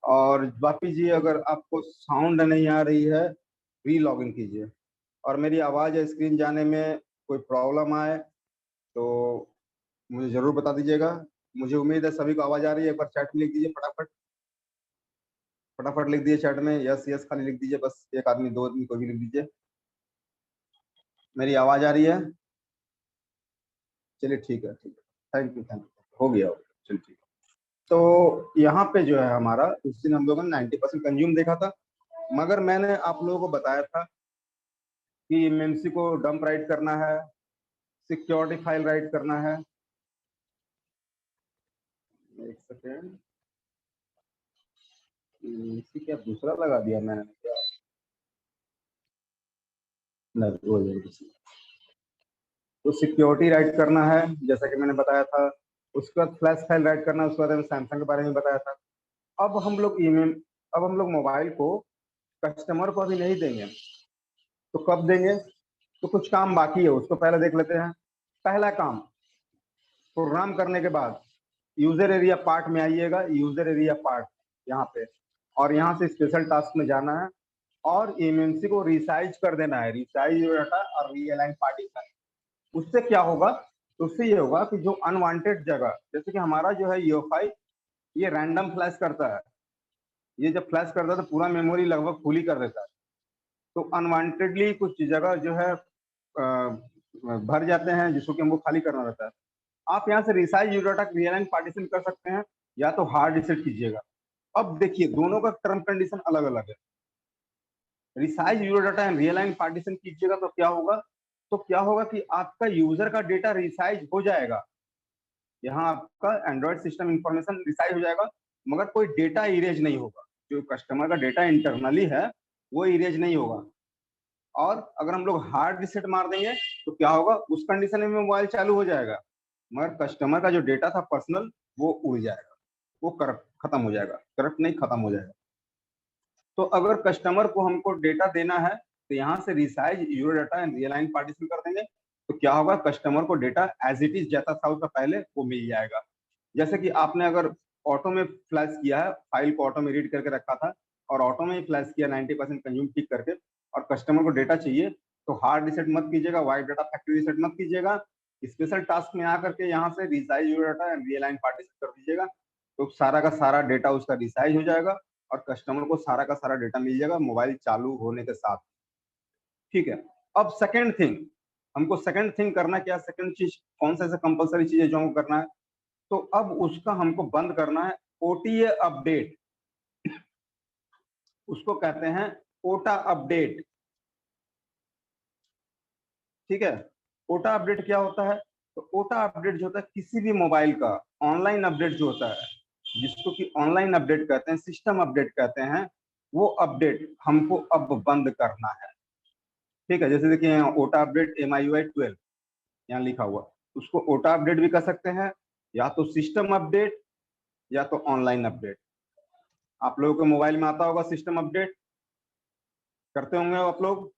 और वापिस जी अगर आपको साउंड नहीं आ रही है री लॉगिन कीजिए, और मेरी आवाज़ या स्क्रीन जाने में कोई प्रॉब्लम आए तो मुझे ज़रूर बता दीजिएगा। मुझे उम्मीद है सभी को आवाज़ आ रही है। एक बार चैट में लिख दीजिए फटाफट, फटाफट लिख दीजिए चैट में, यस यस खाली लिख दीजिए, बस एक आदमी दो आदमी कोई भी लिख दीजिए। मेरी आवाज़ आ रही है? चलिए ठीक है, ठीक है, थैंक यू, हो गया चलिए ठीक है। तो यहाँ पे जो है हमारा उस दिन हम लोगों ने 90% कंज्यूम देखा था, मगर मैंने आप लोगों को बताया था कि एमएमसी को डंप राइट करना है, सिक्योरिटी फाइल राइट करना है। एक सेकेंड, एमएमसी क्या दूसरा लगा दिया मैंने क्या? नहीं वो तो सिक्योरिटी राइट करना है जैसा कि मैंने बताया था। उसके बाद फ्लैश फाइल राइट करना है, उसके बाद मैंने सैमसंग के बारे में बताया था। अब हम लोग ईमेल, अब हम लोग मोबाइल को कस्टमर को अभी नहीं देंगे, तो कब देंगे? तो कुछ काम बाकी है, उसको पहले देख लेते हैं। पहला काम, प्रोग्राम करने के बाद यूजर एरिया पार्ट में आइएगा, यूजर एरिया पार्ट यहाँ पे, और यहाँ से स्पेशल टास्क में जाना है और एमएमसी को रिसाइज कर देना है, रिसाइज डाटा और रीअलाइन पार्टीशन। उससे क्या होगा? तो उससे ये होगा कि जो अनवांटेड जगह, जैसे कि हमारा जो है यूएफआई ये रैंडम फ्लैश करता है, ये जब फ्लैश करता है तो पूरा मेमोरी लगभग फुल ही कर देता है। तो अनवांटेडली कुछ जगह जो है भर जाते हैं जिसको कि हमको खाली करना रहता है। आप यहाँ से resize user data realign partition कर सकते हैं या तो हार्ड रिसेट कीजिएगा। अब देखिए दोनों का टर्म कंडीशन अलग अलग है। Resize user data and realign partition कीजिएगा तो क्या होगा? तो क्या होगा कि आपका यूजर का डेटा रिसाइज हो जाएगा, यहाँ आपका एंड्रॉइड सिस्टम इंफॉर्मेशन रिसाइज हो जाएगा, मगर कोई डेटा इरेज नहीं होगा। जो कस्टमर का डेटा इंटरनली है वो इरेज नहीं होगा। और अगर हम लोग हार्ड रिसेट मार देंगे तो क्या होगा? उस कंडीशन में मोबाइल चालू हो जाएगा, मगर कस्टमर का जो डेटा था पर्सनल वो उड़ जाएगा, वो करप्ट खत्म हो जाएगा, करप्ट नहीं खत्म हो जाएगा। तो अगर कस्टमर को हमको डेटा देना है तो यहाँ से resize user data and realign partition कर देंगे, तो क्या होगा? कस्टमर को डेटा एज इट इज जैसा था उसका पहले वो मिल जाएगा। जैसे कि आपने अगर ऑटो में फ्लैश किया है, फाइल को ऑटो में रीड करके रखा था और ऑटो में ही फ्लैश किया 90% कंज्यूम ठीक करके, और कस्टमर को डेटा चाहिए, तो हार्ड रिसेट मत कीजिएगा, वाइट डाटा फैक्ट्री रिसेट मत कीजिएगा, स्पेशल टास्क में आकर के यहाँ से resize user data and realign partition कर दीजिएगा, तो सारा का सारा डेटा उसका रिसाइज हो जाएगा और कस्टमर को सारा का सारा डेटा मिल जाएगा मोबाइल चालू होने के साथ। ठीक है। अब सेकंड थिंग, हमको सेकंड थिंग करना क्या? सेकंड चीज कौन सा ऐसा कंपलसरी चीज है जो हमको करना है? तो अब उसका हमको बंद करना है ओटीए अपडेट, उसको कहते हैं ओटा अपडेट। ठीक है। ओटा अपडेट क्या होता है? तो ओटा अपडेट जो होता है किसी भी मोबाइल का ऑनलाइन अपडेट जो होता है, जिसको कि ऑनलाइन अपडेट कहते हैं, सिस्टम अपडेट कहते हैं, वो अपडेट हमको अब बंद करना है। ठीक है। जैसे देखिए ओटा अपडेट MIUI 12 यहाँ लिखा हुआ, उसको ओटा अपडेट भी कर सकते हैं, या तो सिस्टम अपडेट या तो ऑनलाइन अपडेट। आप लोगों के मोबाइल में आता होगा सिस्टम अपडेट, करते होंगे आप लोग।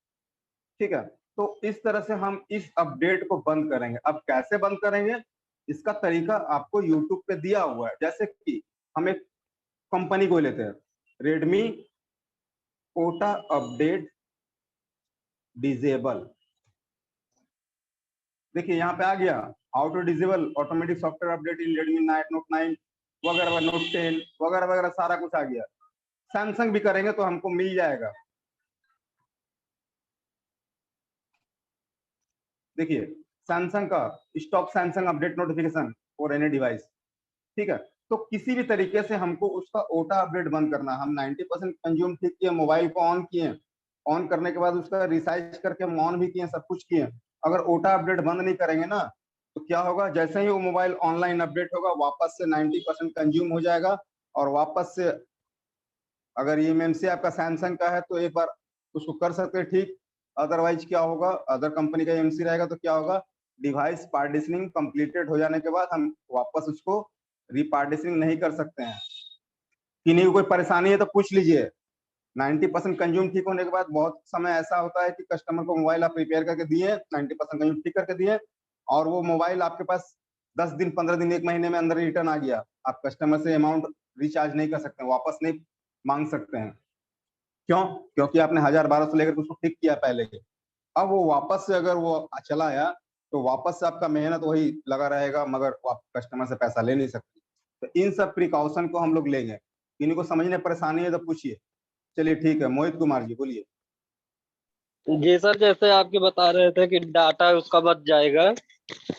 ठीक है। तो इस तरह से हम इस अपडेट को बंद करेंगे। अब कैसे बंद करेंगे इसका तरीका आपको यूट्यूब पे दिया हुआ है। जैसे कि हम एक कंपनी को लेते हैं, रेडमी ओटा अपडेट डिजेबल। देखिए यहाँ पे आ गया, how to disable automatic software update in Redmi Note 9 वगैरह, नोट 10 वगैरह वगैरह, सारा कुछ आ गया। सैमसंग भी करेंगे तो हमको मिल जाएगा। देखिए सैमसंग का stop Samsung update notification for any device. ठीक है। तो किसी भी तरीके से हमको उसका ओटा अपडेट बंद करना। हम 90% कंज्यूम ठीक किए, मोबाइल को ऑन किए, ऑन करने के बाद उसका रिसाइज करके हम ऑन भी किए, सब कुछ किए, अगर ओटा अपडेट बंद नहीं करेंगे ना तो क्या होगा? जैसे ही वो मोबाइल ऑनलाइन अपडेट होगा वापस से 90% कंज्यूम हो जाएगा, और वापस से अगर एमएमसी आपका सैमसंग का है तो एक बार उसको कर सकते हैं ठीक। अदरवाइज क्या होगा? अदर कंपनी का एमसी रहेगा तो क्या होगा? डिवाइस पार्टिशनिंग कंप्लीटेड हो जाने के बाद हम वापस उसको रिपार्टिशनिंग नहीं कर सकते हैं। किन्हीं को कोई परेशानी है तो पूछ लीजिए। 90% कंज्यूम ठीक होने के बाद बहुत समय ऐसा होता है कि कस्टमर को मोबाइल आप रिपेयर करके दिए, 90% कंज्यूम ठीक करके दिए, और वो मोबाइल आपके पास 10 दिन 15 दिन 1 महीने में अंदर रिटर्न आ गया, आप कस्टमर से अमाउंट रिचार्ज नहीं कर सकते, वापस नहीं मांग सकते हैं। क्यों? क्योंकि आपने 1000-1200 लेकर उसको ठीक किया पहले के, अब वो वापस से अगर वो चला आया तो वापस से आपका मेहनत वही लगा रहेगा, मगर आप कस्टमर से पैसा ले नहीं सकते। तो इन सब प्रिकॉशन को हम लोग लेंगे। इनको समझने परेशानी है तो पूछिए। चलिए ठीक है, मोहित कुमार जी बोलिए। जी सर, जैसे आपके बता रहे थे कि डाटा उसका बच जाएगा,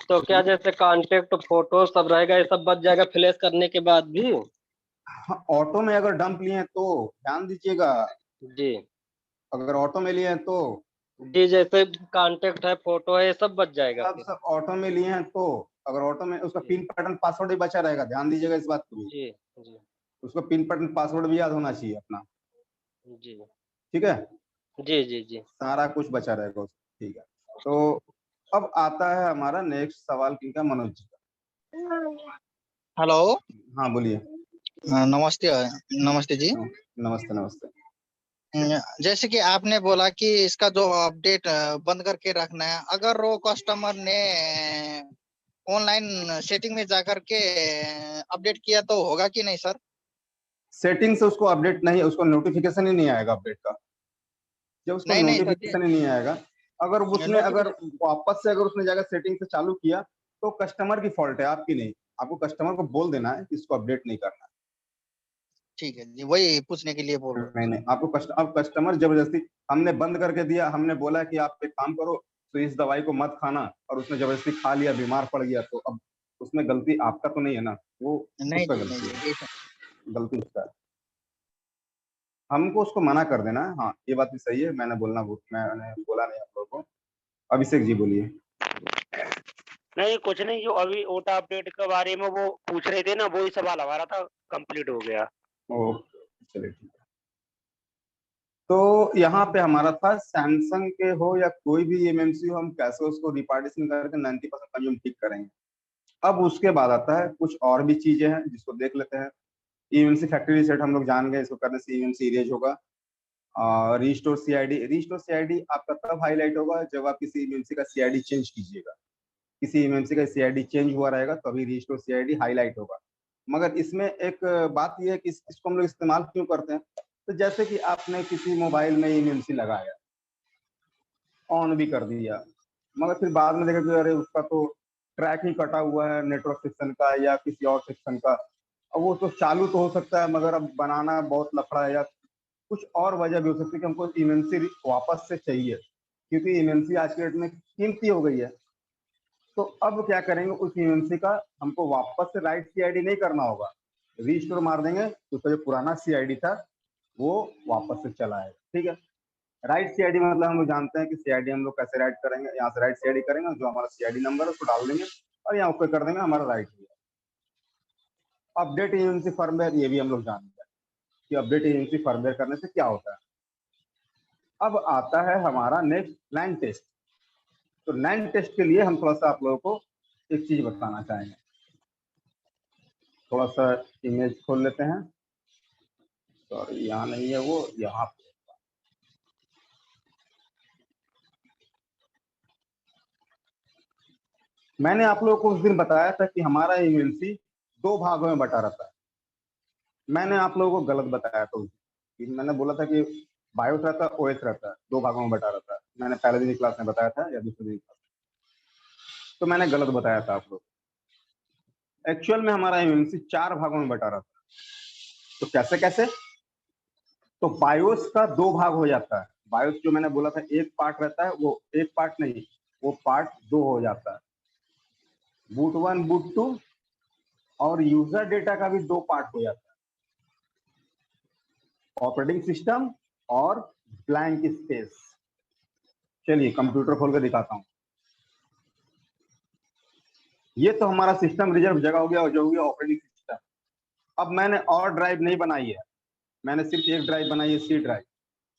तो क्या जैसे कांटेक्ट फोटो सब रहेगा, ये सब बच जाएगा फ्लैश करने के बाद भी? हाँ, ऑटो में अगर डंप लिए हैं तो ध्यान दीजिएगा, जी अगर ऑटो में लिए हैं तो जी, जैसे कांटेक्ट है, फोटो है, ये सब बच जाएगा सब फिर? सब ऑटो में लिए हैं तो अगर ऑटो में उसका जी पिन पैटर्न पासवर्ड भी बचा रहेगा, ध्यान दीजिएगा इस बात को भी। जी जी उसको पिन पैटर्न पासवर्ड भी याद होना चाहिए अपना। जी ठीक है, जी जी जी। सारा कुछ बचा रहेगा उसको। ठीक है, तो अब आता है हमारा नेक्स्ट सवाल, किनका? मनोज जी का। हेलो। हाँ बोलिए। नमस्ते। नमस्ते जी। नमस्ते नमस्ते। जैसे कि आपने बोला कि इसका जो अपडेट बंद करके रखना है, अगर वो कस्टमर ने ऑनलाइन सेटिंग में जाकर के अपडेट किया तो होगा कि नहीं सर? सेटिंग से उसको अपडेट नहीं, उसको नोटिफिकेशन ही नहीं आएगा अपडेट का। जब उसको नहीं नहीं सर, नोटिफिकेशन ही नहीं आएगा, अगर उसने अगर नोटिफिकेशन। वापस से अगर उसने जाकर सेटिंग से चालू किया तो कस्टमर की फॉल्ट है, आपकी नहीं। आपको कस्टमर को बोल देना है कि इसको अपडेट नहीं करना ठीक है जी, वही पूछने के लिए बोल है। रहा नहीं था नहीं, आपको अब कस्टमर जबरदस्ती, हमने बंद करके दिया, हमने बोला कि आप एक काम करो तो इस दवाई को मत खाना, और उसने जबरदस्ती खा लिया, बीमार पड़ गया, तो अब उसमें गलती आपका तो नहीं है ना, वो सर। नहीं उसका नहीं नहीं गलती है, नहीं, ऐसा। गलती उसका है। हमको उसको मना कर देना है। हाँ ये बात भी सही है, मैंने बोला नहीं आप लोगों को। अभिषेक जी बोलिए। नहीं कुछ नहीं, जो अभी ओटा अपडेट के बारे में वो पूछ रहे थे ना, वही सवाल हमारा था, कंप्लीट हो गया। ओके चलिए ठीक है। तो यहाँ पे हमारा था सैमसंग के हो या कोई भी एमएनसी हो, हम कैसे उसको रिपार्टीशन करके 90% कंज्यूम ठीक करेंगे। अब उसके बाद आता है कुछ और भी चीजें हैं जिसको देख लेते हैं। ईएमसी फैक्ट्री रीसेट हम लोग जान गए, इसको करने से ईएमसी इरेज होगा। रीस्टोर सीआईडी आपका तब हाईलाइट होगा जब आप किसी ईएमसी का सीआईडी चेंज कीजिएगा। किसी ईएमसी का सीआईडी चेंज हुआ रहेगा तभी रीस्टोर सीआईडी हाईलाइट होगा। मगर इसमें एक बात यह है कि इसको हम लोग इस्तेमाल क्यों करते हैं। तो जैसे कि आपने किसी मोबाइल में ईएमसी लगाया, ऑन भी कर दिया, मगर फिर बाद में देखा कि अरे उसका तो ट्रैक ही कटा हुआ है नेटवर्क सेक्शन का या किसी और सेक्शन का। अब वो तो चालू तो हो सकता है, मगर अब बनाना बहुत लफड़ा है, या कुछ और वजह भी हो सकती है कि हमको इमरजेंसी वापस से चाहिए, क्योंकि इमरजेंसी आज के डेट में कीमती हो गई है। तो अब क्या करेंगे, उस इमरजेंसी का हमको वापस से राइट सीआईडी नहीं करना होगा, रीस्टोर मार देंगे तो उसका जो पुराना सीआईडी था वो वापस से चला आएगा। ठीक है, राइट सीआईडी मतलब हम लोग जानते हैं कि सीआईडी हम लोग कैसे राइट करेंगे। यहाँ से राइट सीआईडी करेंगे, जो हमारा सीआईडी नंबर है उसको डाल देंगे और यहाँ ओके कर देंगे, हमारा राइट हो गया। अपडेट एजेंसी फर्मवेयर, ये भी हम लोग जानते हैं कि अपडेट एजेंसी फर्मवेयर करने से क्या होता है। अब आता है हमारा नेक्स्ट लैन टेस्ट। तो लैन टेस्ट के लिए हम थोड़ा सा आप लोगों को एक चीज बताना चाहेंगे। थोड़ा सा इमेज खोल लेते हैं। सॉरी यहाँ नहीं है, वो यहाँ पे। मैंने आप लोगों को उस दिन बताया था कि हमारा इम्यूनिटी दो भागों में बटा रहता है। मैंने आप लोगों को गलत बताया था उस दिन। मैंने बोला था कि बायोस रहता है, ओएस रहता है, दो भागों में बटा रहता है। मैंने पहले दिन की क्लास में बताया था या दूसरे दिन क्लास में, तो मैंने गलत बताया था आप लोग। एक्चुअल में हमारा इम्यूनिटी चार भागों में बटा रहता है। तो कैसे कैसे? तो बायोस का दो भाग हो जाता है। बायोस जो मैंने बोला था एक पार्ट रहता है, वो एक पार्ट नहीं, वो पार्ट दो हो जाता है। बूट 1 बूट 2 और यूजर डेटा का भी दो पार्ट हो जाता है, ऑपरेटिंग सिस्टम और ब्लैंक स्पेस। चलिए कंप्यूटर खोल कर दिखाता हूँ। ये तो हमारा सिस्टम रिजर्व जगह हो गया, जो हो गया ऑपरेटिंग सिस्टम। अब मैंने और ड्राइव नहीं बनाई है, मैंने सिर्फ एक ड्राइव बनाई है, C drive.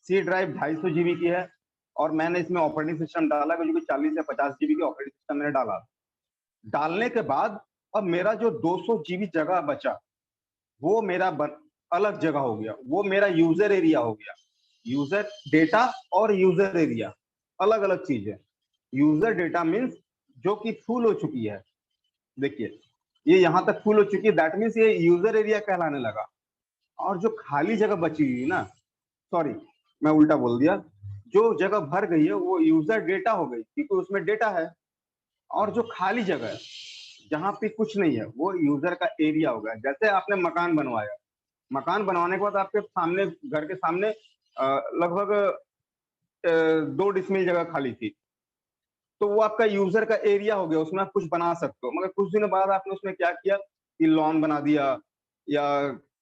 C drive 250 GB की है और मैंने इसमें ऑपरेटिंग सिस्टम डाला, क्योंकि 40 या 50 जीबी की ऑपरेटिंग सिस्टम मैंने डाला। डालने के बाद अब मेरा जो 200 जीबी जगह बचा वो मेरा अलग जगह हो गया, वो मेरा यूजर एरिया हो गया। यूजर डेटा और यूजर एरिया अलग अलग चीज है। यूजर डेटा मीन्स जो कि फुल हो चुकी है। देखिए ये यहां तक फुल हो चुकी है, दैट मीन्स ये यूजर एरिया कहलाने लगा। और जो खाली जगह बची हुई ना, सॉरी मैं उल्टा बोल दिया, जो जगह भर गई है वो यूजर डेटा हो गई क्योंकि उसमें डेटा है, और जो खाली जगह है जहाँ पे कुछ नहीं है वो यूजर का एरिया हो गया। जैसे आपने मकान बनवाया, मकान बनवाने के बाद आपके सामने, घर के सामने लगभग 2 डिसमिल जगह खाली थी, तो वो आपका यूजर का एरिया हो गया, उसमें आप कुछ बना सकते हो। मगर कुछ दिनों बाद आपने उसमें क्या किया कि लॉन बना दिया या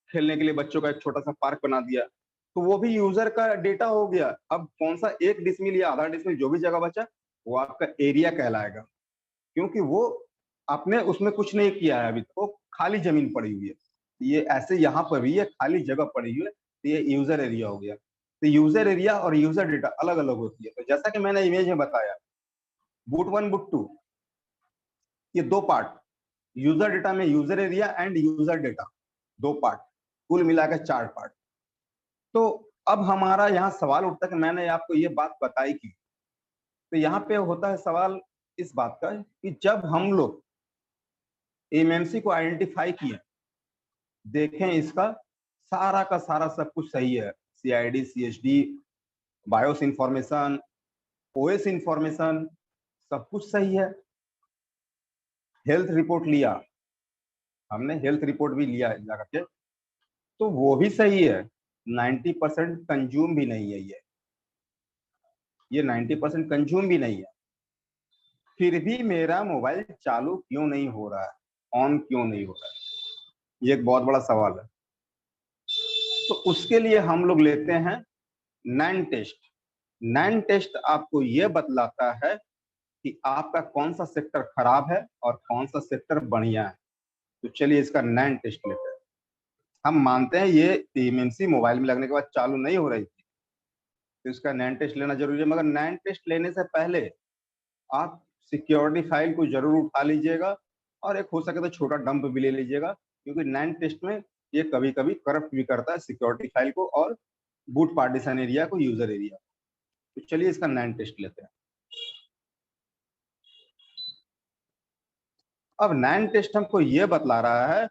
खेलने के लिए बच्चों का एक छोटा सा पार्क बना दिया, तो वो भी यूजर का डेटा हो गया। अब कौन सा 1 डिसमिल या आधा डिसमिल जो भी जगह बचा वो आपका एरिया कहलाएगा, क्योंकि वो आपने उसमें कुछ नहीं किया है, अभी तो खाली जमीन पड़ी हुई है। ये ऐसे यहाँ पर भी ये खाली जगह पड़ी हुई है, तो ये यूजर एरिया हो गया। तो यूजर एरिया और यूजर डेटा अलग अलग होती है। तो जैसा कि मैंने इमेज में बताया, बूट 1 बूट 2 ये 2 पार्ट, यूजर डेटा में user area and user data 2 part, कुल मिलाकर 4 पार्ट। तो अब हमारा यहाँ सवाल उठता है कि मैंने आपको ये बात बताई की, तो यहाँ पे होता है सवाल इस बात का कि जब हम लोग एमएमसी को आइडेंटिफाई किए, देखें इसका सारा का सारा सब कुछ सही है, CID, CHD, BIOS information, OS information, सब कुछ सही है। हेल्थ रिपोर्ट लिया हमने, हेल्थ रिपोर्ट भी लिया है जाकर के, तो वो भी सही है। 90% कंज्यूम भी नहीं है ये 90% कंज्यूम भी नहीं है। फिर भी मेरा मोबाइल चालू क्यों नहीं हो रहा है, ऑन क्यों नहीं हो रहा है, ये एक बहुत बड़ा सवाल है। तो उसके लिए हम लोग लेते हैं नैन टेस्ट। नैन टेस्ट आपको ये बतलाता है कि आपका कौन सा सेक्टर खराब है और कौन सा सेक्टर बढ़िया है। तो चलिए इसका नैन टेस्ट लेते हैं। हम मानते हैं ये एमएमसी मोबाइल में लगने के बाद चालू नहीं हो रही थी, तो इसका नैन टेस्ट लेना जरूरी है। मगर नैन टेस्ट लेने से पहले आप सिक्योरिटी फाइल को जरूर उठा लीजिएगा, और एक हो सके तो छोटा डंप भी ले लीजिएगा, क्योंकि नैन टेस्ट में ये कभी कभी करप्ट भी करता है सिक्योरिटी फाइल को और बूट पार्टीशन एरिया को, यूजर एरिया। तो चलिए इसका नैन टेस्ट लेते हैं। अब नैन टेस्ट हमको ये बतला रहा है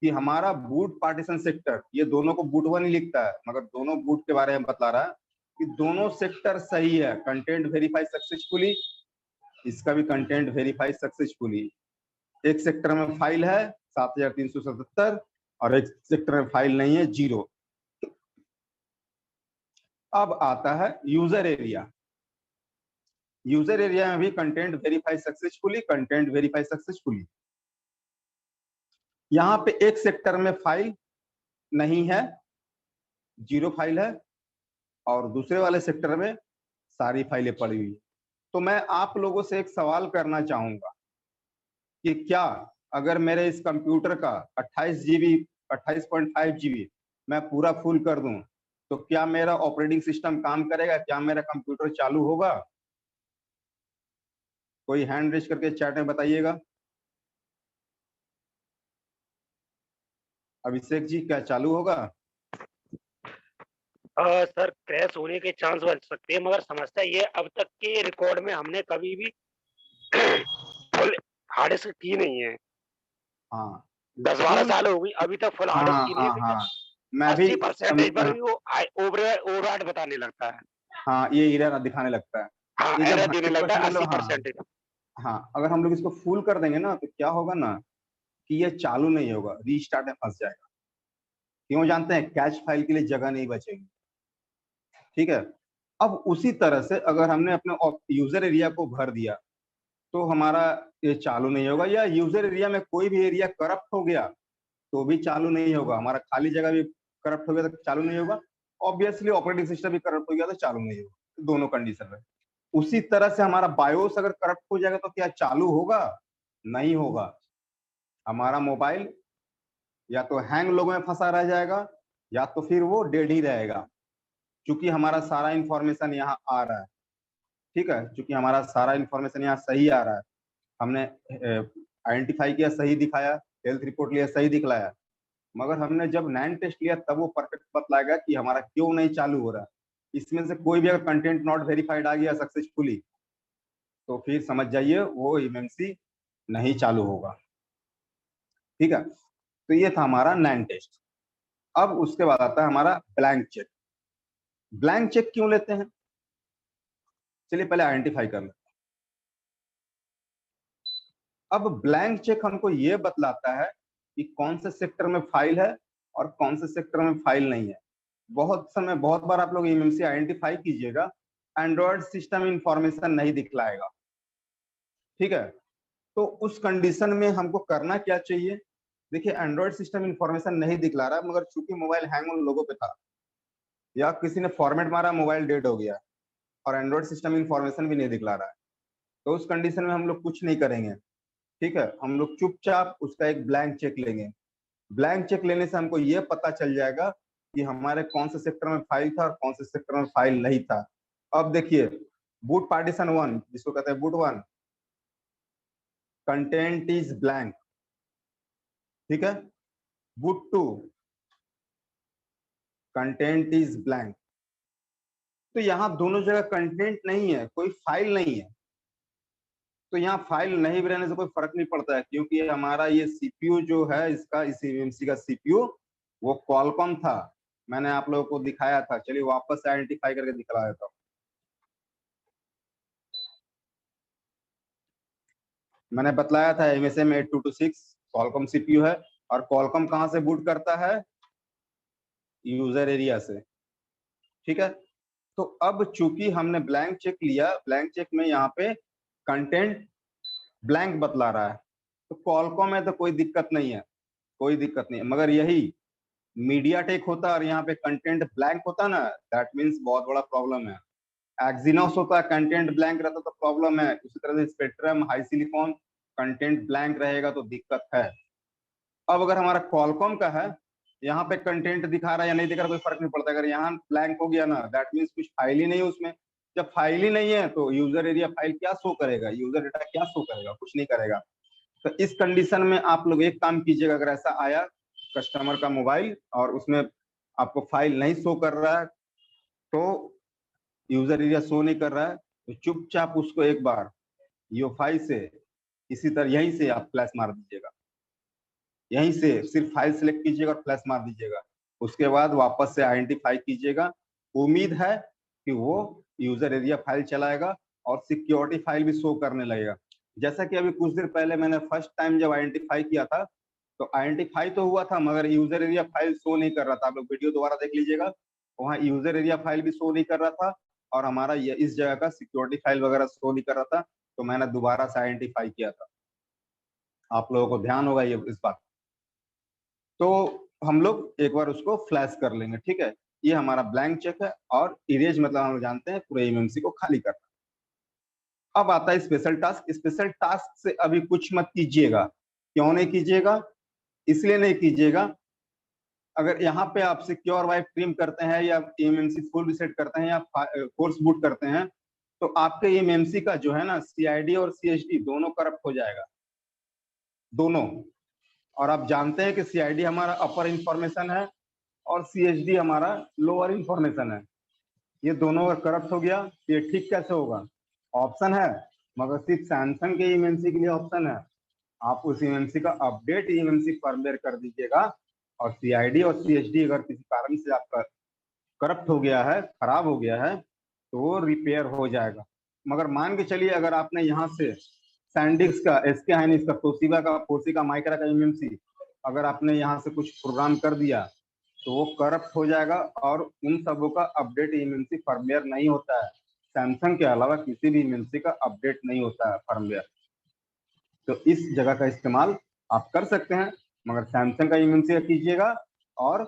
कि हमारा बूट पार्टीशन सेक्टर, ये दोनों को बूट 1 ही लिखता है मगर दोनों बूट के बारे में बतला रहा है कि दोनों सेक्टर सही है, कंटेंट वेरीफाई सक्सेसफुली, इसका भी कंटेंट वेरीफाई सक्सेसफुली। एक सेक्टर में फाइल है 7377 और एक सेक्टर में फाइल नहीं है, 0। अब आता है यूजर एरिया। यूजर एरिया में भी content verify successfully, content verify successfully. यहाँ पे एक सेक्टर में फाइल नहीं है, 0 फाइल है, और दूसरे वाले सेक्टर में सारी फाइलें पड़ी हुई है। तो मैं आप लोगों से एक सवाल करना चाहूंगा कि क्या अगर मेरे इस कंप्यूटर का 28 GB 28.5 GB मैं पूरा फुल कर दूं, तो क्या मेरा ऑपरेटिंग सिस्टम काम करेगा, क्या मेरा कंप्यूटर चालू होगा? कोई हैंड रेज करके चैट में बताइएगा। अभिषेक जी, क्या चालू होगा? सर क्रैश होने के चांस बन सकते हैं, मगर समस्या ये अब तक के रिकॉर्ड में हमने कभी भी फुल हार्ड डिस्क की नहीं है। हाँ 10-12 साल हो गई, अभी तक फुल हार्ड डिस्क हाँ की नहीं हाँ है। हाँ, मैं भी 80% पर भी वो ओवरराइट बताने लगता है। हाँ, ये एरर दिखाने लगता है। हाँ, ये जब एरर देने लगता 100% है मतलब, हाँ 80%। हाँ, अगर हम लोग इसको फुल कर देंगे ना तो क्या होगा ना कि ये चालू नहीं होगा, रीस्टार्ट में फंस जाएगा। क्यों जानते हैं? कैच फाइल के लिए जगह नहीं बचेगी। ठीक है। अब उसी तरह से अगर हमने अपने यूजर एरिया को भर दिया तो हमारा ये चालू नहीं होगा, या यूजर एरिया में कोई भी एरिया करप्ट हो गया तो भी चालू नहीं होगा। हमारा खाली जगह भी करप्ट हो गया तो चालू नहीं होगा। ऑब्वियसली ऑपरेटिंग सिस्टम भी करप्ट हो गया तो चालू नहीं होगा, दोनों कंडीशन में। उसी तरह से हमारा बायोस अगर करप्ट हो जाएगा तो क्या चालू होगा? नहीं होगा। हमारा मोबाइल या तो हैंग लोगों में फंसा रह जाएगा या तो फिर वो डेड ही रहेगा, क्योंकि हमारा सारा इंफॉर्मेशन यहाँ आ रहा है। ठीक है, क्योंकि हमारा सारा इंफॉर्मेशन यहाँ सही आ रहा है, हमने आइडेंटिफाई किया, सही दिखाया, हेल्थ रिपोर्ट लिया, सही दिखलाया। मगर हमने जब नैन टेस्ट लिया तब वो परफेक्ट बतलाएगा कि हमारा क्यों नहीं चालू हो रहा है। इसमें से कोई भी अगर कंटेंट नॉट वेरीफाइड आ गया सक्सेसफुली तो फिर समझ जाइए वो एमएमसी नहीं चालू होगा। ठीक है, तो ये था हमारा नैन टेस्ट। अब उसके बाद आता है हमारा ब्लैंक चेक। ब्लैंक चेक क्यों लेते हैं, चलिए पहले आइडेंटिफाई कर लेते हैं। अब ब्लैंक चेक हमको ये बतलाता है कि कौन से सेक्टर में फाइल है और कौन से सेक्टर में फाइल नहीं है। बहुत बार आप लोग एमएमसी आइडेंटिफाई कीजिएगा, एंड्रॉयड सिस्टम इंफॉर्मेशन नहीं दिखलाएगा, ठीक है। तो उस कंडीशन में हमको करना क्या चाहिए, देखिए एंड्रॉयड सिस्टम इंफॉर्मेशन नहीं दिखला रहा, मगर चूंकि मोबाइल हैंग उन लोगों पे था या किसी ने फॉर्मेट मारा, मोबाइल डेड हो गया और एंड्रॉयड सिस्टम इंफॉर्मेशन भी नहीं दिखला रहा है, तो उस कंडीशन में हम लोग कुछ नहीं करेंगे, ठीक है। हम लोग चुपचाप उसका एक ब्लैंक चेक लेंगे। ब्लैंक चेक लेने से हमको ये पता चल जाएगा कि हमारे कौन से सेक्टर में फाइल था और कौन से सेक्टर में फाइल नहीं था। अब देखिए बूट पार्टीशन 1 जिसको कहते हैं बूट 1, कंटेंट इज ब्लैंक, ठीक है। Boot 2 content is blank. तो यहाँ दोनों जगह कंटेंट नहीं है, कोई फाइल नहीं है। तो यहाँ फाइल नहीं भी रहने से कोई फर्क नहीं पड़ता है, क्योंकि हमारा ये सीपीयू जो है इसका, इस एमएमसी का सीपीयू वो क्वालकॉम था, मैंने आप लोगों को दिखाया था। चलिए वापस से आइडेंटिफाई करके दिखला देता हूँ। मैंने बतलाया था MSM 8226 क्वालकॉम सीपीयू है, और क्वालकॉम कहाँ से बूट करता है, यूजर एरिया से, ठीक है। तो अब चूंकि हमने ब्लैंक चेक लिया, ब्लैंक चेक में यहाँ पे कंटेंट ब्लैंक बतला रहा है, तो क्वालकॉम है तो कोई दिक्कत नहीं है, कोई दिक्कत नहीं है। मगर यही मीडिया टेक होता और यहाँ पे कंटेंट ब्लैंक होता ना, दैट मीन्स बहुत बड़ा प्रॉब्लम है। एक्सिनोस होता, कंटेंट ब्लैंक रहता तो प्रॉब्लम है। उसी तरह से spectrum, high silicon, content blank रहेगा तो दिक्कत है। अब अगर हमारा क्वालकॉम का है, यहाँ पे कंटेंट दिखा रहा है या नहीं दिख रहा कोई फर्क नहीं पड़ता। अगर यहाँ ब्लैंक हो गया ना, दैट मीन्स कुछ फाइल ही नहीं है उसमें। जब फाइल ही नहीं है तो यूजर एरिया फाइल क्या शो करेगा, यूजर डेटा क्या शो करेगा, कुछ नहीं करेगा। तो इस कंडीशन में आप लोग एक काम कीजिएगा, अगर ऐसा आया कस्टमर का मोबाइल और उसमें आपको फाइल नहीं शो कर रहा है, तो यूजर एरिया शो नहीं कर रहा है, तो चुपचाप उसको एक बार UEFI से इसी तरह यहीं से आप फ्लैश मार दीजिएगा, यहीं से सिर्फ फाइल सिलेक्ट कीजिएगा और फ्लैश मार दीजिएगा। उसके बाद वापस से आइडेंटिफाई कीजिएगा। उम्मीद है कि वो यूजर एरिया फाइल चलाएगा और सिक्योरिटी फाइल भी शो करने लगेगा। जैसा कि अभी कुछ देर पहले मैंने फर्स्ट टाइम जब आइडेंटिफाई किया था, तो आइडेंटिफाई तो हुआ था मगर यूजर एरिया फाइल शो नहीं कर रहा था। आप लोग वीडियो दोबारा देख लीजिएगा, वहाँ यूजर एरिया फाइल भी शो नहीं कर रहा था और हमारा ये इस जगह का सिक्योरिटी फाइल वगैरह शो नहीं कर रहा था। तो मैंने दोबारा से आइडेंटिफाई किया था, आप लोगों को ध्यान होगा ये इस बात। तो हम लोग एक बार उसको फ्लैश कर लेंगे, ठीक है। ये हमारा ब्लैंक चेक है, और इरेज मतलब हम जानते हैं पूरे एमएमसी को खाली करना। अब आता है स्पेशल टास्क। स्पेशल टास्क से अभी कुछ मत कीजिएगा। क्यों नहीं कीजिएगा, इसलिए नहीं कीजिएगा, अगर यहाँ पे आप सिक्योर वाइप ट्रिम करते हैं या एमएमसी फुल रिसेट करते हैं या कोर्स बूट करते हैं, तो आपके एमएमसी का जो है ना CID और CHD दोनों करप्ट हो जाएगा, दोनों। और आप जानते हैं कि CID हमारा अपर इंफॉर्मेशन है और CHD हमारा लोअर इंफॉर्मेशन है। ये दोनों अगर करप्ट हो गया तो ये ठीक कैसे होगा। ऑप्शन है, मगर सिर्फ सैमसंग के एमएमसी के लिए ऑप्शन है। आप उस एमएमसी का अपडेट एमएमसी फर्मवेयर कर दीजिएगा, और CID और CHD अगर किसी कारण से आपका करप्ट हो गया है, खराब हो गया है, तो वो रिपेयर हो जाएगा। मगर मान के चलिए अगर आपने यहाँ से सैंडिक्स का, SK हाइनिक्स का, तोशिबा का, फोर्सी का, माइक्रा का एमएमसी अगर आपने यहाँ से कुछ प्रोग्राम कर दिया, तो वो करप्ट हो जाएगा और उन सबों का अपडेट एमएमसी फर्मवेयर नहीं होता है। सैमसंग के अलावा किसी भी एमएमसी का अपडेट नहीं होता है फर्मवेयर। तो इस जगह का इस्तेमाल आप कर सकते हैं, मगर सैमसंग का एमएमसी का कीजिएगा, और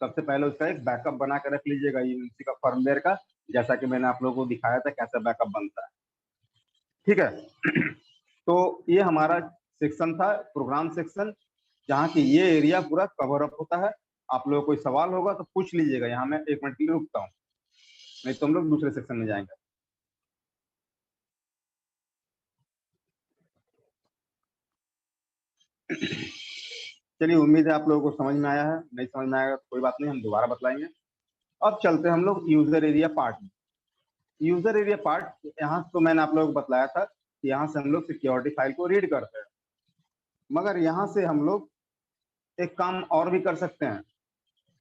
सबसे पहले उसका एक बैकअप बना कर रख लीजिएगा एमएमसी का फर्मवेयर का, जैसा कि मैंने आप लोगों को दिखाया था कैसे बैकअप बनता है, ठीक है। तो ये हमारा सेक्शन था, प्रोग्राम सेक्शन, जहाँ की ये एरिया पूरा कवर अप होता है। आप लोगों को कोई सवाल होगा तो पूछ लीजिएगा, यहाँ मैं 1 मिनट के लिए रुकता हूँ, नहीं तो हम लोग दूसरे सेक्शन में जाएंगे। चलिए, उम्मीद है आप लोगों को समझ में आया है। नहीं समझ में आएगा कोई बात नहीं, हम दोबारा बतलाएंगे। अब चलते हैं हम लोग यूजर एरिया पार्ट में। यूजर एरिया पार्ट, यहाँ तो मैंने आप लोगों को बतलाया था कि यहाँ से हम लोग सिक्योरिटी फाइल को रीड करते हैं, मगर यहाँ से हम लोग एक काम और भी कर सकते हैं।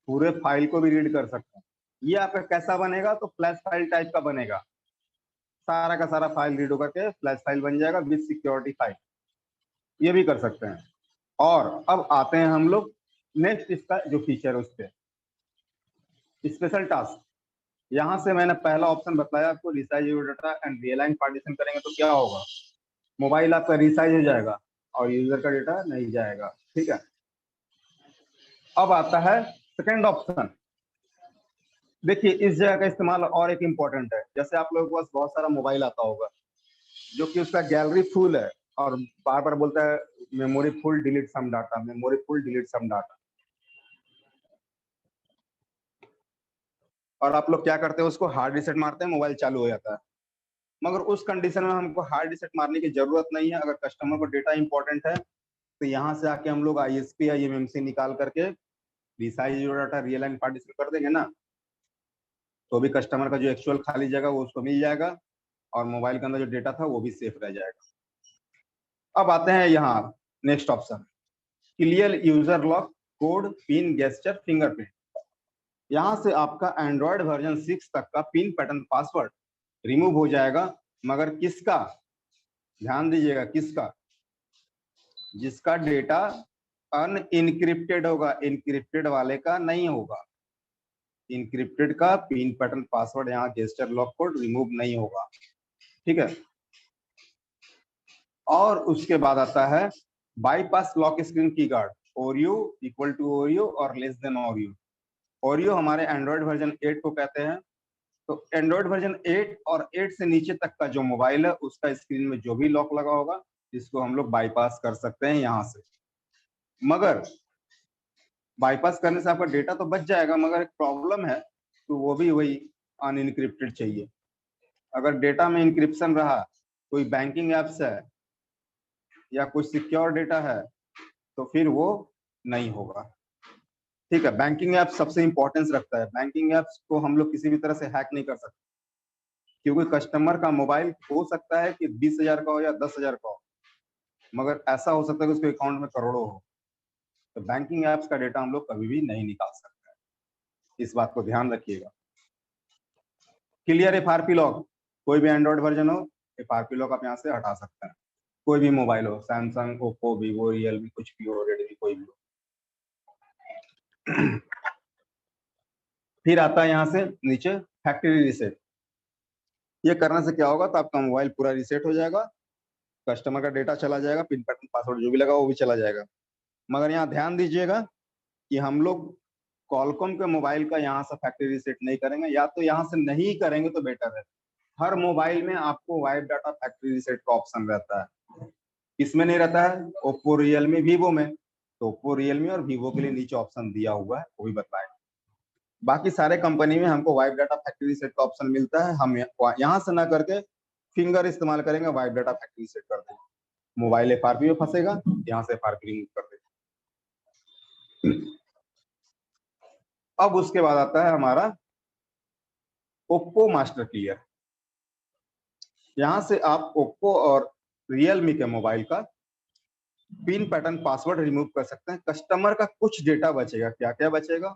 पूरे फाइल को भी रीड कर सकते हैं। ये आपका कैसा बनेगा, तो फ्लैश फाइल टाइप का बनेगा, सारा का सारा फाइल रीड होकर के फ्लैश फाइल बन जाएगा विद सिक्योरिटी फाइल। ये भी कर सकते हैं। और अब आते हैं हम लोग नेक्स्ट, इसका जो फीचर है उस पर स्पेशल टास्क। यहाँ से मैंने पहला ऑप्शन बताया आपको, resize your data and realign partition करेंगे तो क्या होगा, मोबाइल आपका रिसाइज हो जाएगा और यूजर का डेटा नहीं जाएगा। ठीक है, अब आता है सेकेंड ऑप्शन। देखिए इस जगह का इस्तेमाल और एक इम्पोर्टेंट है, जैसे आप लोगों के पास बहुत सारा मोबाइल आता होगा जो कि उसका गैलरी फुल है और बार बार बोलता है memory full delete some data, memory full delete some data, और आप लोग क्या करते हैं, उसको हार्ड रीसेट मारते हैं, मोबाइल चालू हो जाता है। मगर उस कंडीशन में हमको हार्ड रीसेट मारने की जरूरत नहीं है। अगर कस्टमर को डेटा इंपॉर्टेंट है तो यहाँ से आके हम लोग ISP या MMC निकाल करके resize your data realign partition कर देंगे ना, तो भी कस्टमर का जो एक्चुअल खाली जगह वो उसको मिल जाएगा और मोबाइल के अंदर जो डेटा था वो भी सेफ रह जाएगा। अब आते हैं यहाँ next option, clear user lock code pin gesture fingerprint. यहाँ से आपका एंड्रॉयड वर्जन 6 तक का पिन पैटर्न पासवर्ड रिमूव हो जाएगा, मगर किसका, ध्यान दीजिएगा किसका, जिसका डेटा अनइनक्रिप्टेड होगा, इनक्रिप्टेड वाले का नहीं होगा। इनक्रिप्टेड का पिन पैटर्न पासवर्ड यहाँ गेस्चर लॉक कोड रिमूव नहीं होगा। ठीक है, और उसके बाद आता है बाईपास लॉक स्क्रीन की guard, Oreo equal to Oreo और लेस देन ओरियो। ओरियो हमारे एंड्रॉयड वर्जन 8 को कहते हैं। तो एंड्रॉयड वर्जन 8 और 8 से नीचे तक का जो मोबाइल है उसका स्क्रीन में जो भी लॉक लगा होगा इसको हम लोग बाईपास कर सकते हैं यहाँ से। मगर बाईपास करने से आपका डेटा तो बच जाएगा, मगर एक प्रॉब्लम है, तो वो भी वही अनइनक्रिप्टेड चाहिए। अगर डेटा में इंक्रिप्शन रहा, कोई बैंकिंग एप्स है या कोई सिक्योर डेटा है, तो फिर वो नहीं होगा। ठीक है, बैंकिंग ऐप सबसे इंपॉर्टेंस रखता है। बैंकिंग ऐप्स को हम लोग किसी भी तरह से हैक नहीं कर सकते, क्योंकि कस्टमर का मोबाइल हो सकता है कि 20,000 का हो या 10,000 का हो, मगर ऐसा हो सकता है कि उसके अकाउंट में करोड़ों हो। तो बैंकिंग ऐप्स का डेटा हम लोग कभी भी नहीं निकाल सकते हैं, इस बात को ध्यान रखिएगा। क्लियर FRP लॉक, कोई भी एंड्रॉइड वर्जन हो FRP लॉक आप यहाँ से हटा सकते हैं, कोई भी मोबाइल हो, सैमसंग, ओप्पो, वीवो, रियलमी, कुछ भी हो, रेडमी, कोई भी हो। फिर आता है यहाँ से नीचे फैक्ट्री रीसेट। ये करने से क्या होगा, तो आपका मोबाइल पूरा रीसेट हो जाएगा, कस्टमर का डेटा चला जाएगा, पिन पैटर्न पासवर्ड जो भी लगा वो भी चला जाएगा। मगर यहाँ ध्यान दीजिएगा कि हम लोग कॉलकॉम के मोबाइल का यहाँ से फैक्ट्री रीसेट नहीं करेंगे, या तो यहाँ से नहीं करेंगे तो बेटर है। हर मोबाइल में आपको वाइप डाटा फैक्ट्री रीसेट का ऑप्शन रहता है। किसमें नहीं रहता है, ओप्पो, रियलमी, वीवो में। तो ओप्पो, रियलमी और वीवो के लिए नीचे ऑप्शन दिया हुआ है, वो भी बताएं। बाकी सारे कंपनी में हमको वाइप डाटा फैक्ट्री रीसेट का ऑप्शन मिलता है। हम यहाँ से ना करके फिंगर इस्तेमाल करेंगे, वाइप डाटा फैक्ट्री रीसेट कर देंगे, मोबाइल FRP में फंसेगा, यहाँ से FRP रिमूव कर देंगे। अब उसके बाद आता है हमारा ओप्पो मास्टर क्लियर। यहाँ से आप ओप्पो और रियलमी के मोबाइल का पिन पैटर्न पासवर्ड रिमूव कर सकते हैं। कस्टमर का कुछ डेटा बचेगा, क्या क्या बचेगा,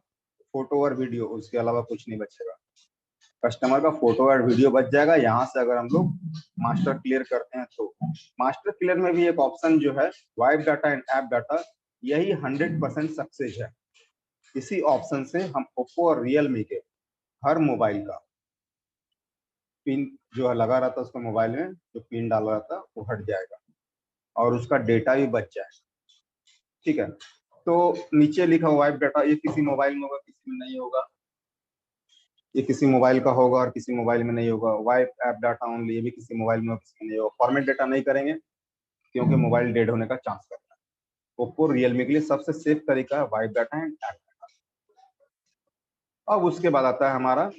फोटो और वीडियो, उसके अलावा कुछ नहीं बचेगा। कस्टमर का फोटो और वीडियो बच जाएगा। यहाँ से अगर हम लोग मास्टर क्लियर करते हैं तो मास्टर क्लियर में भी एक ऑप्शन जो है wipe data and app data, यही 100% सक्सेस है। इसी ऑप्शन से हम ओप्पो और रियलमी के हर मोबाइल का पिन जो है लगा रहता है उसका मोबाइल में जो पिन डाला रहता है वो हट जाएगा और उसका डेटा भी बच जाएगा। ठीक है, तो नीचे लिखा हुआ वाइप डाटा, ये किसी मोबाइल में होगा, किसी में नहीं होगा। ये किसी मोबाइल का होगा और किसी मोबाइल में नहीं होगा। वाइप ऐप डाटा ओनली, ये भी किसी मोबाइल में और किसी में नहीं होगा। फॉर्मेट डेटा नहीं करेंगे क्योंकि मोबाइल डेड होने का चांस रहता है। ओप्पो, रियलमी के लिए सबसे सेफ तरीका है wipe data and app data. अब उसके बाद आता है हमारा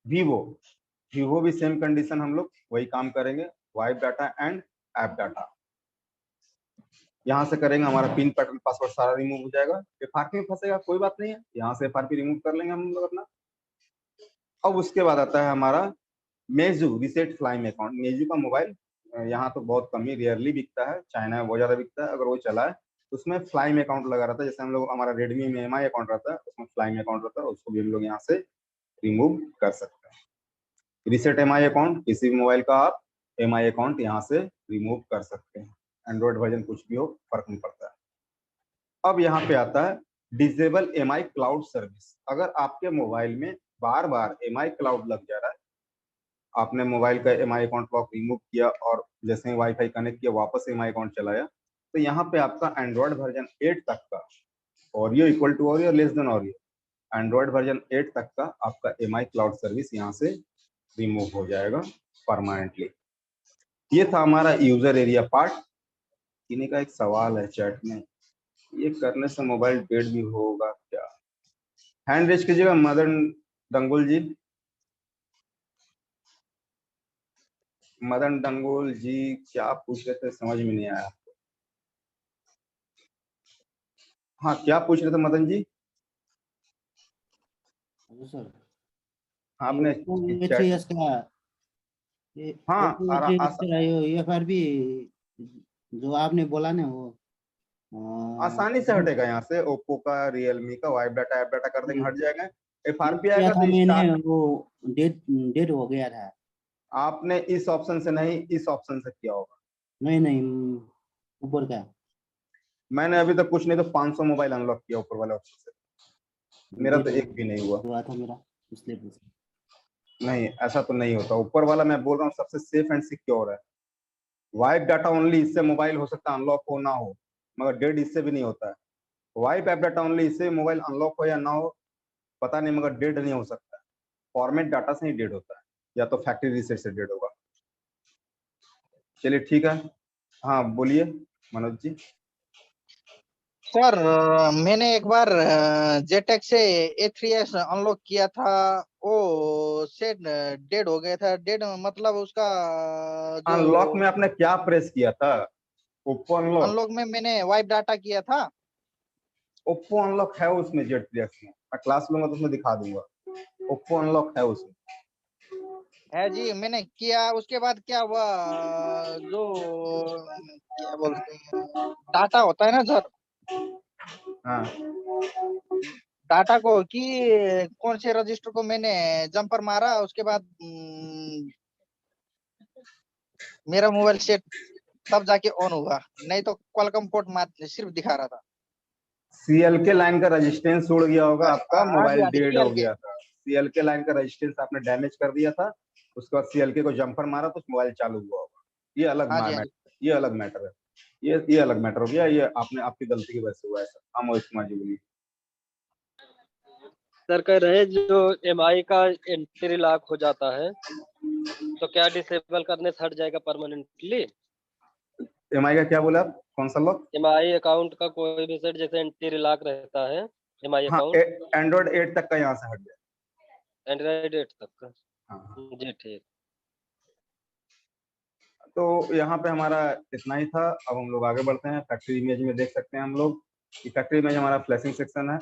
वीवो। वीवो भी सेम कंडीशन, हम लोग वही काम करेंगे, wipe data and app data. यहाँ से करेंगे, हमारा पिन पैटर्न पासवर्ड सारा रिमूव हो जाएगा। FRP में फंसेगा कोई बात नहीं है, यहाँ से FRP रिमूव कर लेंगे हम लोग अपना। अब उसके बाद आता है हमारा मेजू रीसेट फ्लाइम अकाउंट। मेजू का मोबाइल यहाँ तो बहुत कम ही रेयरली बिकता है, चाइना में बहुत ज्यादा बिकता है। अगर वो चला है उसमें फ्लाइंग अकाउंट लगा रहता है, जैसे हम लोग हमारा रेडमी में एमआई अकाउंट रहता है, उसमें फ्लाइंग अकाउंट रहता है, उसको भी हम लोग यहाँ से रिमूव कर सकते हैं। रिसेट एमआई अकाउंट, किसी भी मोबाइल का आप एमआई अकाउंट यहाँ से रिमूव कर सकते हैं। एंड्रॉइड वर्जन कुछ भी हो, फर्क नहीं पड़ता है। अब यहाँ पे आता है डिसेबल एमआई क्लाउड सर्विस। अगर आपके मोबाइल में बार बार एमआई क्लाउड लग जा रहा है, आपने मोबाइल का एमआई अकाउंट लॉक रिमूव किया और जैसे ही वाईफाई कनेक्ट किया वापस एमआई अकाउंट चलाया, तो यहाँ पे आपका एंड्रॉइड वर्जन 8 तक का Oreo equal to Oreo less than Oreo, Android version 8 तक का आपका एमआई क्लाउड सर्विस यहाँ से रिमूव हो जाएगा परमानेंटली। ये था हमारा यूजर एरिया पार्ट। इन्हीं का एक सवाल है चैट में, ये करने से मोबाइल डेड भी होगा क्या? हैंड रेज कीजिएगा मदन दंगुल जी। मदन दंगुल जी क्या पूछ रहे थे समझ में नहीं आया। हाँ क्या पूछ रहे थे मदन जी? सर आपने चैट, हाँ FRP जो आपने बोला ना वो आसानी से हटेगा यहाँ से। ओप्पो का, रियलमी का वाइप डाटा ऐप डाटा कर देंगे, हट जाएगा। एफआरपी किया आएगा था तो मैंने, स्टार्ट, वो डेट हो गया था। आपने इस ऑप्शन से नहीं इस ऑप्शन से किया होगा। नहीं ऊपर का मैंने अभी तक कुछ नहीं तो 500 मोबाइल अनलॉक किया ऊपर वाले ऑप्शन से, मेरा तो एक भी नहीं हुआ था मेरा, इसलिए पूछा। नहीं ऐसा तो नहीं होता। ऊपर वाला मैं बोल रहा हूँ सबसे सेफ एंड सिक्योर है। वाइप डाटा ओनली, इससे मोबाइल हो सकता है अनलॉक हो ना हो, मगर डेड इससे भी नहीं होता है। वाइप ऐप डाटा ओनली, इससे मोबाइल अनलॉक हो या ना हो पता नहीं, मगर डेड नहीं हो सकता है। फॉर्मेट डाटा से ही डेड होता है, या तो फैक्ट्री रीसेट से डेड होगा। चलिए ठीक है, हाँ बोलिए मनोज जी। सर मैंने एक बार जेटेक से A3s अनलॉक किया था, वो सेट डेड हो गया था। डेड मतलब उसका जो अनलॉक में आपने क्या प्रेस किया था? Oppo unlock? अनलॉक में मैंने वाइप डाटा किया था। ओप्पो अनलॉक है उसमें, जेट प्लेक्स में मैं क्लास लूंगा तो उसमें दिखा दूंगा। ओप्पो अनलॉक है उसमें। है जी, मैंने किया। उसके बाद क्या हुआ, जो क्या बोलते हैं डाटा होता है ना सर, हाँ डाटा को कि कौन से रजिस्टर को मैंने जंपर मारा, उसके बाद मेरा मोबाइल सेट तब जाके ऑन हुआ, नहीं तो क्वालकॉम पोर्ट मात्र सिर्फ दिखा रहा था। सीएलके लाइन का रेजिस्टेंस उड़ गया होगा, आपका हाँ जी, मोबाइल हाँ जी, डेड हो CLK। गया था। सीएलके लाइन का रेजिस्टेंस आपने डैमेज कर दिया था, उसके बाद सीएलके को जंपर मारा तो मोबाइल चालू हुआ होगा। ये अलग हाँ जी, हाँ जी। मैटर, ये अलग मैटर है। ये अलग मैटर हो गया, ये आपने आपकी गलती की वजह से हुआ है सर। हाँ मोहित कुमार जी बोलिए। सर कह रहे हैं जो एमआई का एंट्री लॉक हो जाता है तो क्या डिसेबल करने से हट जाएगा परमानेंटली? एमआई का क्या बोला आप, कौन सा लॉक? एमआई अकाउंट का कोई भी सेट जैसे एंट्री लॉक रहता है एमआई हाँ अकाउंट, एंड्रॉइड 8 तक का यहाँ से हट जाए। एंड्रॉइड 8 तक का। हाँ जी ठीक। तो यहाँ पे हमारा इतना ही था। अब हम लोग आगे बढ़ते हैं। फैक्ट्री इमेज में देख सकते हैं हम लोग कि फैक्ट्री इमेज हमारा फ्लैशिंग सेक्शन है,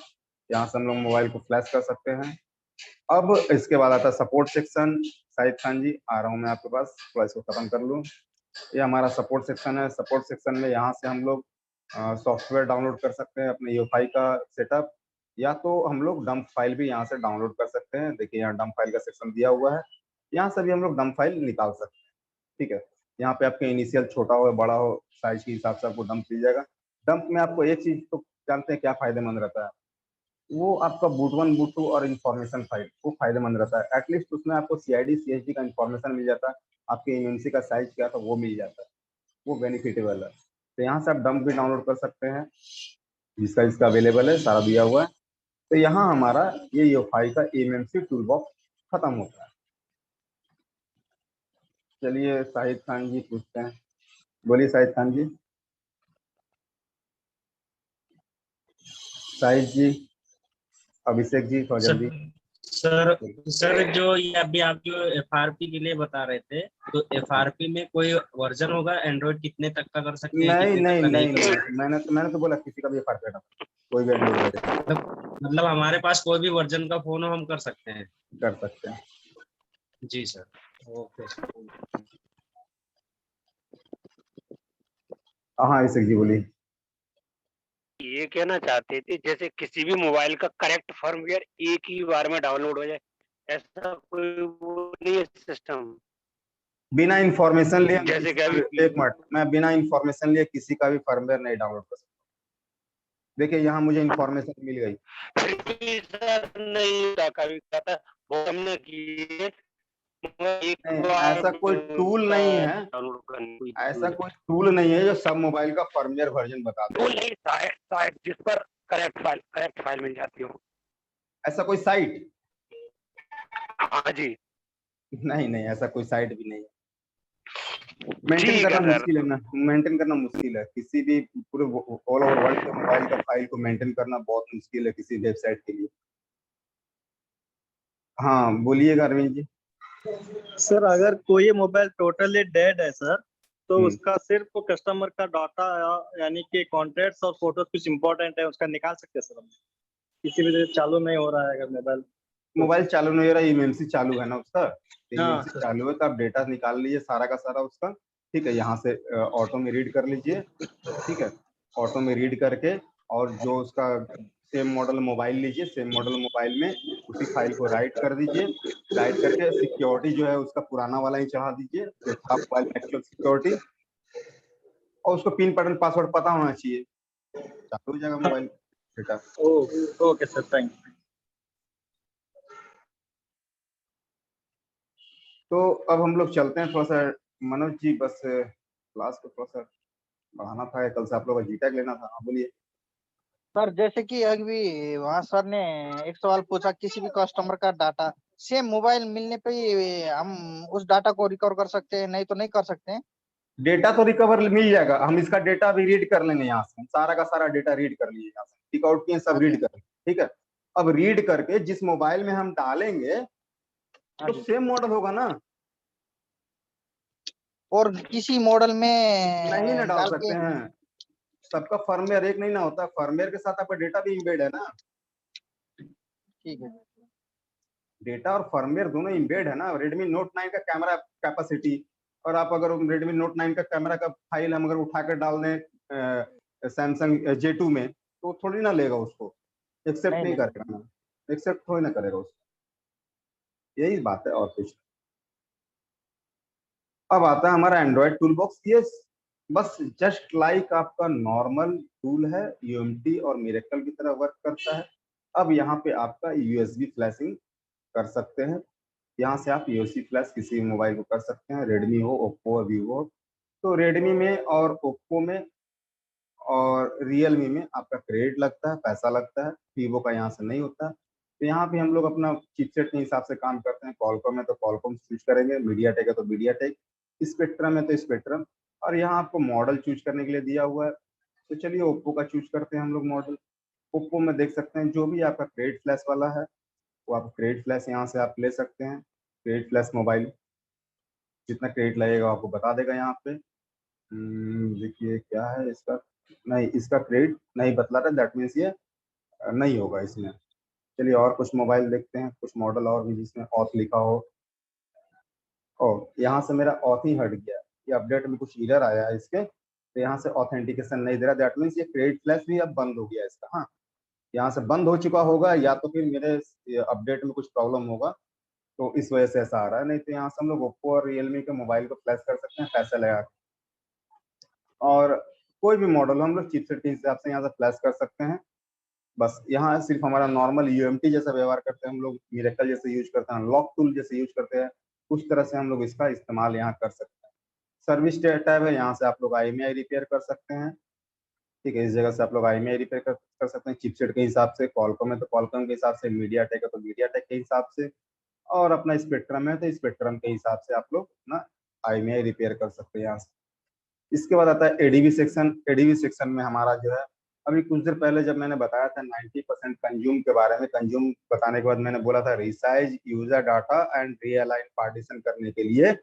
यहाँ से हम लोग मोबाइल को फ्लैश कर सकते हैं। अब इसके बाद आता है सपोर्ट सेक्शन। शाहिद खान जी आ रहा हूँ मैं आपके पास, थोड़ा इसको खत्म कर लूँ। ये हमारा सपोर्ट सेक्शन है। सपोर्ट सेक्शन में यहाँ से हम लोग सॉफ्टवेयर डाउनलोड कर सकते हैं, अपने यूएफआई का सेटअप, या तो हम लोग डंप फाइल भी यहाँ से डाउनलोड कर सकते हैं। देखिए यहाँ डंप फाइल का सेक्शन दिया हुआ है, यहाँ से भी हम लोग डंप फाइल निकाल सकते हैं। ठीक है, यहाँ पे आपके इनिशियल छोटा हो बड़ा हो साइज के हिसाब से आपको डंप मिल जाएगा। डंप में आपको एक चीज तो जानते हैं क्या फायदेमंद रहता है, वो आपका बूट 1 बूट 2 और इन्फॉर्मेशन फाइल वो फायदेमंद रहता है। एटलीस्ट उसमें आपको सीआईडी सीएचडी का इन्फॉर्मेशन मिल जाता है, आपके इमेंसी का साइज क्या था वो मिल जाता है, वो बेनिफिटेबल है। तो यहाँ से आप डंप भी डाउनलोड कर सकते हैं, जिसका इसका अवेलेबल है, सारा दिया हुआ है। तो यहाँ हमारा ये यूएफआई का एमएमसी टूल बॉक्स खत्म होता है। चलिए शाहिद खान जी पूछते हैं, बोलिए शाहिद खान जी। शाहिद जी, अभिषेक जी थोड़ा सर जल्दी। सर सर जो ये अभी आप जो एफआरपी के लिए बता रहे थे, तो एफआरपी में कोई वर्जन होगा एंड्रॉइड कितने तक का कर सकते हैं, नहीं कितने तक नहीं का नहीं नहीं कर सकते? नहीं, मैंने तो बोला किसी का भी फर्क है, कोई भी एंड्रॉइड वर्जन मतलब हमारे पास कोई भी वर्जन का फोन हो हम कर सकते हैं? कर सकते हैं। जी सर, ओके सर। हाँ अभिषेक जी बोलिए। ये कहना चाहते थे जैसे किसी भी मोबाइल का करेक्ट फर्मवेयर एक ही बार में डाउनलोड हो जाए, ऐसा कोई वो नहीं है सिस्टम? बिना इंफॉर्मेशन लिए जैसे कि अभी एक मिनट, मैं बिना इंफॉर्मेशन लिए किसी का भी फर्मवेयर नहीं डाउनलोड कर सकता। देखिए यहाँ मुझे इंफॉर्मेशन मिल गई, फिर भी सर नहीं होता, कभी कहता वो हमने किए मगर एक नहीं बार ऐसा कोई में टूल उनका नहीं है, डाउनलोड करने कोई ऐसा कोई टूल नहीं है जो सब मोबाइल का फर्मवेयर वर्जन बता दे। टूल नहीं, साइट जिस पर करेक्ट फाइल मिल जाती हो। ऐसा कोई साइट हाँ जी, नहीं, नहीं ऐसा कोई साइट भी नहीं है। मेंटेन ठीक करना है सर। मुश्किल है ना, मेंटेन करना मुश्किल है किसी भी पूरे ऑल ओवर वर्ल्ड के मोबाइल का फाइल को मेंटेन करना बहुत मुश्किल है किसी वेबसाइट के लिए। हाँ बोलिएगा अरविंद जी। सर अगर कोई मोबाइल टोटली डेड है सर, तो हम्म। उसका सिर्फ कस्टमर का डाटा यानी कि कॉन्टैक्ट्स और फोटोज कुछ इंपॉर्टेंट है उसका निकाल सकते हैं सर हम? किसी वजह से चालू नहीं हो रहा है अगर मोबाइल। मोबाइल चालू नहीं हो रहा, ईएमसी चालू है ना उसका, हाँ ईएमसी सर। चालू है तो आप डेटा निकाल लीजिए सारा का सारा उसका, ठीक है। यहाँ से ऑटो में रीड कर लीजिए, ठीक है। ऑटो में रीड करके और जो उसका सेम मॉडल मोबाइल लीजिए, सेम मॉडल मोबाइल में उसी फाइल को राइट कर दीजिए, राइट करके सिक्योरिटी जो है उसका पुराना वाला ही चढ़ा दीजिए जो था मोबाइल एक्चुअल सिक्योरिटी, और उसको पिन पैटर्न पासवर्ड पता होना चाहिए, चालू हो जाएगा mobile data. Okay sir, thank you. तो अब हम लोग चलते हैं थोड़ा सा, मनोज जी बस क्लास को थोड़ा सा बढ़ाना था, कल से आप लोग का जीटैग लेना था। हाँ बोलिए। सर जैसे कि अभी वहाँ सर ने एक सवाल पूछा, किसी भी कस्टमर का डाटा सेम मोबाइल मिलने पे ही हम उस डाटा को रिकवर कर सकते हैं, नहीं तो नहीं कर सकते हैं? डेटा तो रिकवर मिल जाएगा, हम इसका डेटा भी रीड कर लेंगे यहाँ से, हम सारा का सारा डेटा रीड कर लिए यहाँ से, टिक आउट किए सब रीड कर, ठीक है। अब रीड करके जिस मोबाइल में हम डालेंगे तो सेम मॉडल होगा ना, और किसी मॉडल में नहीं ना डाल डाल सकते के? हैं, सबका फर्मवेयर एक नहीं ना होता, फर्मवेयर के साथ आपका डेटा भी इम्बेड है ना, ठीक है। डेटा और फर्मवेयर दोनों इम्बेड है ना। Redmi Note 9 का कैमरा कैपेसिटी और आप अगर Redmi Note 9 का कैमरा का फाइल हम अगर उठा कर डाल दें सैमसंग J2 में तो थोड़ी ना लेगा उसको, एक्सेप्ट नहीं करेगा ना, एक्सेप्ट थोड़ी ना करेगा उसको, यही बात है और कुछ। अब आता है हमारा एंड्रॉइड टूल बॉक्स, ये बस जस्ट लाइक आपका नॉर्मल टूल है, यूएमटी और मिरेकल की तरह वर्क करता है। अब यहाँ पे आपका यूएसबी फ्लैशिंग कर सकते हैं, यहाँ से आप यूएसबी फ्लैश किसी भी मोबाइल को कर सकते हैं, रेडमी हो, ओप्पो हो, वीवो हो। तो रेडमी में और ओप्पो में और रियलमी में आपका क्रेडिट लगता है, पैसा लगता है, वीवो का यहाँ से नहीं होता। तो यहाँ पे हम लोग अपना चिपसेट के हिसाब से काम करते हैं, कॉलकॉम है तो कॉलकॉम चूज करेंगे, मीडियाटेक है तो मीडियाटेक, स्पेक्ट्रम है तो स्पेक्ट्रम, और यहाँ आपको मॉडल चूज करने के लिए दिया हुआ है। तो चलिए ओप्पो का चूज करते हैं हम लोग मॉडल। ओप्पो में देख सकते हैं जो भी आपका क्रेडिट फ्लैश वाला है वो आप क्रेडिट फ्लैश यहाँ से आप ले सकते हैं, क्रेडिट फ्लैश मोबाइल जितना क्रेडिट लगेगा आपको बता देगा यहाँ पे। देखिए क्या है इसका, नहीं इसका क्रेडिट नहीं बतला रहा, दैट मीन्स ये नहीं होगा इसमें। चलिए और कुछ मोबाइल देखते हैं, कुछ मॉडल और भी जिसमें ऑथ लिखा हो। और यहाँ से मेरा ऑथ ही हट गया, ये अपडेट में कुछ एरर आया है इसके, तो यहाँ से ऑथेंटिकेशन नहीं दे रहा, दैट मीन्स ये क्रेडिट फ्लैश भी अब बंद हो गया इसका। हाँ यहाँ से बंद हो चुका होगा या तो फिर मेरे अपडेट में कुछ प्रॉब्लम होगा तो इस वजह से ऐसा आ रहा है, नहीं तो यहाँ से हम लोग ओप्पो और रियलमी के मोबाइल को फ्लैश कर सकते हैं पैसे लगा के। और कोई भी मॉडल हम लोग चिपसेट के हिसाब से यहाँ से फ्लैश कर सकते हैं। बस यहाँ सिर्फ हमारा नॉर्मल यूएमटी जैसा व्यवहार करते हैं हम लोग, मिरेकल जैसे यूज करते हैं, लॉक टूल जैसे यूज करते हैं, उस तरह से हम लोग इसका इस्तेमाल यहाँ कर सकते हैं। सर्विस टैब है, यहाँ से आप लोग IMEI रिपेयर कर सकते हैं, ठीक है। इस जगह से आप लोग IMEI रिपेयर कर सकते हैं चिपसेट के हिसाब से, कॉलकॉम है तो कॉलकॉम के हिसाब से, मीडियाटेक है तो मीडियाटेक के हिसाब से, और अपना स्पेक्ट्रम है तो स्पेक्ट्रम के हिसाब से आप लोग अपना IMEI रिपेयर कर सकते हैं यहाँ से। इसके बाद आता है एडीबी सेक्शन। एडीबी सेक्शन में हमारा जो है, अभी कुछ देर पहले जब मैंने बताया था 90% कंज्यूम के बारे में, कंज्यूम बताने के बाद मैंने बोला था resize user data and realign partition करने के लिए,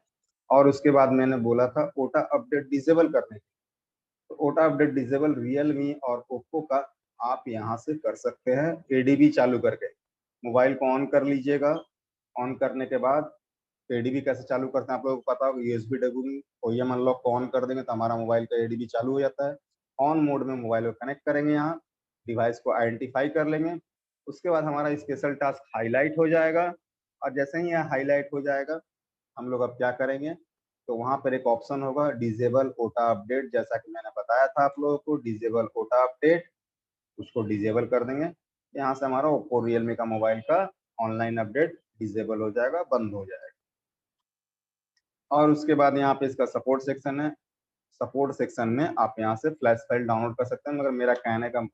और उसके बाद मैंने बोला था ओटा अपडेट डिसेबल करने के लिए। तो ओटा अपडेट डिसेबल रियलमी और ओप्पो का आप यहाँ से कर सकते हैं एडीबी चालू करके। मोबाइल को ऑन कर लीजिएगा, ऑन करने के बाद एडीबी कैसे चालू करते हैं आप लोगों को पता होगा, यूएसबी डब्ल्यू ओईएम अनलॉक को ऑन कर देंगे तो हमारा मोबाइल का एडीबी चालू हो जाता है। ऑन मोड में मोबाइल को कनेक्ट करेंगे यहाँ, डिवाइस को आइडेंटिफाई कर लेंगे। उसके बाद हमारा स्पेशल टास्क हाईलाइट हो जाएगा, और जैसे ही यह हाईलाइट हो जाएगा हम लोग अब क्या करेंगे, तो वहाँ पर एक ऑप्शन होगा डिजेबल ओटा अपडेट, जैसा कि मैंने बताया था आप लोगों को, डिजेबल ओटा अपडेट, उसको डिजेबल कर देंगे। यहाँ से हमारा ओप्पो रियलमी का मोबाइल का ऑनलाइन अपडेट डिजेबल हो जाएगा, बंद हो जाएगा। और उसके बाद यहाँ पे इसका सपोर्ट सेक्शन है, सपोर्ट सेक्शन में आप यहाँ से फ्लैश फाइल डाउनलोड कर सकते हैं, मगर मेरा कहने का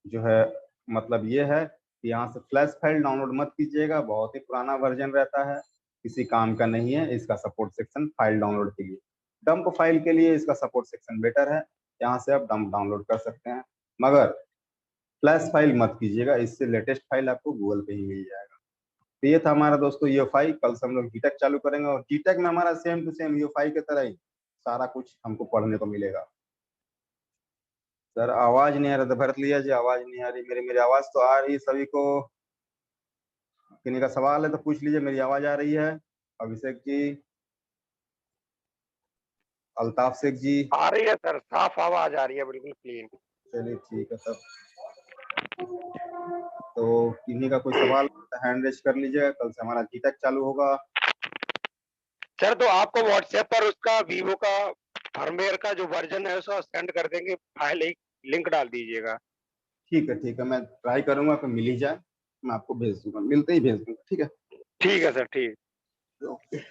जो है मतलब ये है कि यहाँ से फ्लैश फाइल डाउनलोड मत कीजिएगा, बहुत ही पुराना वर्जन रहता है, किसी काम का नहीं है इसका सपोर्ट सेक्शन फाइल डाउनलोड के लिए। डंप फाइल के लिए इसका सपोर्ट सेक्शन बेटर है, यहाँ से आप डंप डाउनलोड कर सकते हैं, मगर फ्लैश फाइल मत कीजिएगा, इससे लेटेस्ट फाइल आपको गूगल पे ही मिल जाएगा। तो ये था हमारा दोस्तों यूएफआई। कल से हम लोग जीटेक चालू करेंगे, और जीटेक में हमारा सेम टू सेम यूएफआई की तरह ही सारा कुछ हमको पढ़ने को मिलेगा। सर आवाज नहीं आ रहा था, भरत लिया जी, आवाज नहीं आ रही मेरी। मेरी आवाज तो आ रही है सभी को। किन्हीं का सवाल है तो पूछ लीजिए, मेरी आवाज आ रही है? अभिषेक जी, अल्ताफ शेख जी। आ रही है सर, साफ आवाज आ रही है, बिल्कुल क्लीन। चलिए ठीक है सर। तो किन्हीं का कोई सवाल हैंड रेज कर लीजिएगा, कल से हमारा जीटेक चालू होगा। सर तो आपको व्हाट्सएप पर उसका वीवो का फर्मवेयर का जो वर्जन है उसका सेंड कर देंगे, फाइल एक लिंक डाल दीजिएगा। ठीक है, मैं ट्राई करूंगा कि मिल ही जाए, मैं आपको भेज दूंगा, मिलते ही भेज दूंगा। ठीक है, ठीक है सर, ठीक। ओके।